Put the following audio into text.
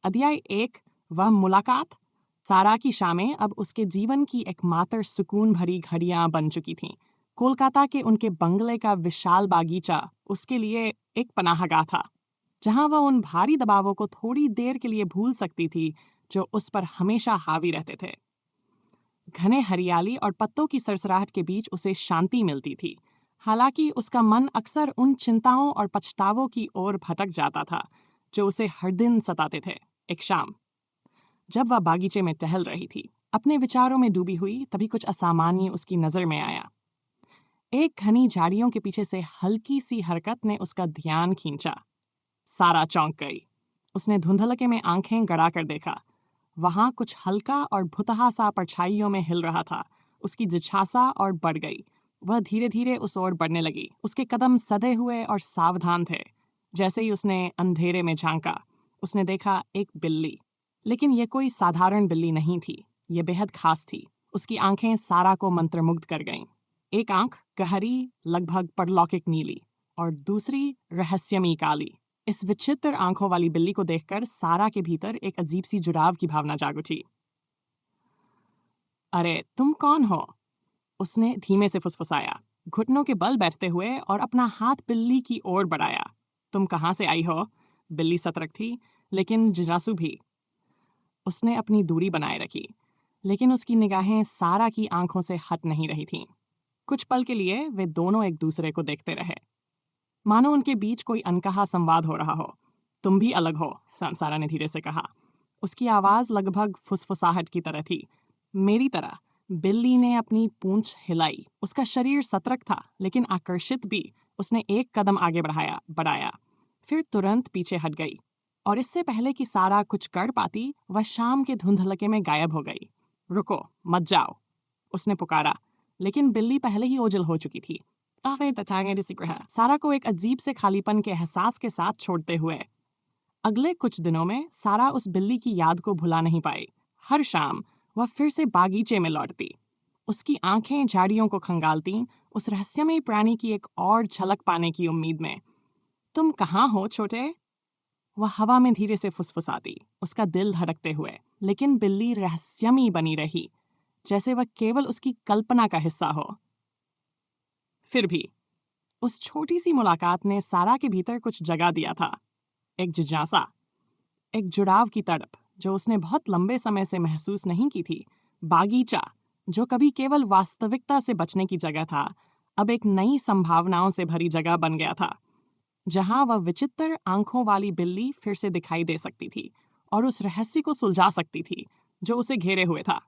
अध्याय 1। वह मुलाकात। सारा की शामें अब उसके जीवन की एकमात्र सुकून भरी घड़ियां बन चुकी थीं। कोलकाता के उनके बंगले का विशाल बागीचा उसके लिए एक पनाहगाह था, जहां वह उन भारी दबावों को थोड़ी देर के लिए भूल सकती थी जो उस पर हमेशा हावी रहते थे। घने हरियाली और पत्तों की सरसराहट के बीच उसे शांति मिलती थी। हालांकि उसका मन अक्सर उन चिंताओं और पछतावों की ओर भटक जाता था जो उसे हर दिन सताते थे। एक शाम जब वह बागीचे में टहल रही थी, अपने विचारों में डूबी हुई, तभी कुछ असामान्य उसकी नजर में आया। एक घनी झाड़ियों के पीछे से हल्की सी हरकत ने उसका ध्यान खींचा। सारा चौंक गई। उसने धुंधलके में आंखें गड़ा कर देखा। वहां कुछ हल्का और भुतहा सा परछाइयों में हिल रहा था। उसकी जिज्ञासा और बढ़ गई। वह धीरे धीरे उस ओर बढ़ने लगी। उसके कदम सधे हुए और सावधान थे। जैसे ही उसने अंधेरे में झांका, उसने देखा एक बिल्ली। लेकिन यह कोई साधारण बिल्ली नहीं थी, यह बेहद खास थी। उसकी आंखें सारा को मंत्रमुग्ध कर गईं। एक आंख गहरी, लगभग परलौकिक नीली, और दूसरी रहस्यमयी काली। इस विचित्र आंखों वाली बिल्ली को देखकर सारा के भीतर एक अजीब सी जुड़ाव की भावना जाग उठी। अरे तुम कौन हो? उसने धीमे से फुसफुसाया, घुटनों के बल बैठते हुए, और अपना हाथ बिल्ली की ओर बढ़ाया। तुम कहाँ से आई हो? बिल्ली सतर्क थी, लेकिन जिज्ञासु भी। उसने अपनी दूरी बनाए रखी, लेकिन उसकी निगाहें सारा की आंखों से हट नहीं रही थीं। कुछ पल के लिए वे दोनों एक दूसरे को देखते रहे, मानो उनके बीच कोई अनकहा संवाद हो रहा हो। तुम भी अलग हो, सारा ने धीरे से कहा। उसकी आवाज लगभग फुसफुसाहट की तरह थी। मेरी तरह। बिल्ली ने अपनी पूंछ हिलाई। उसका शरीर सतर्क था, लेकिन आकर्षित भी। उसने एक कदम आगे बढ़ाया, फिर तुरंत पीछे हट गई, और इससे पहले कि सारा कुछ कर पाती, वह शाम के धुंधलके में गायब हो गई। रुको, मत जाओ, उसने पुकारा, लेकिन बिल्ली पहले ही ओझल हो चुकी थी। सारा को एक अजीब से खालीपन के एहसास के साथ छोड़ते हुए अगले कुछ दिनों में सारा उस बिल्ली की याद को भुला नहीं पाई। हर शाम वह फिर से बागीचे में लौटती, उसकी आंखें झाड़ियों को खंगालती, उस रहस्यमय प्राणी की एक और झलक पाने की उम्मीद में। तुम कहाँ हो छोटे? वह हवा में धीरे से फुसफुसाती, उसका दिल धड़कते हुए। लेकिन बिल्ली रहस्यमयी बनी रही, जैसे वह केवल उसकी कल्पना का हिस्सा हो। फिर भी उस छोटी सी मुलाकात ने सारा के भीतर कुछ जगा दिया था। एक जिज्ञासा, एक जुड़ाव की तड़प जो उसने बहुत लंबे समय से महसूस नहीं की थी। बागीचा, जो कभी केवल वास्तविकता से बचने की जगह था, अब एक नई संभावनाओं से भरी जगह बन गया था, जहां वह विचित्र आंखों वाली बिल्ली फिर से दिखाई दे सकती थी और उस रहस्य को सुलझा सकती थी जो उसे घेरे हुए था।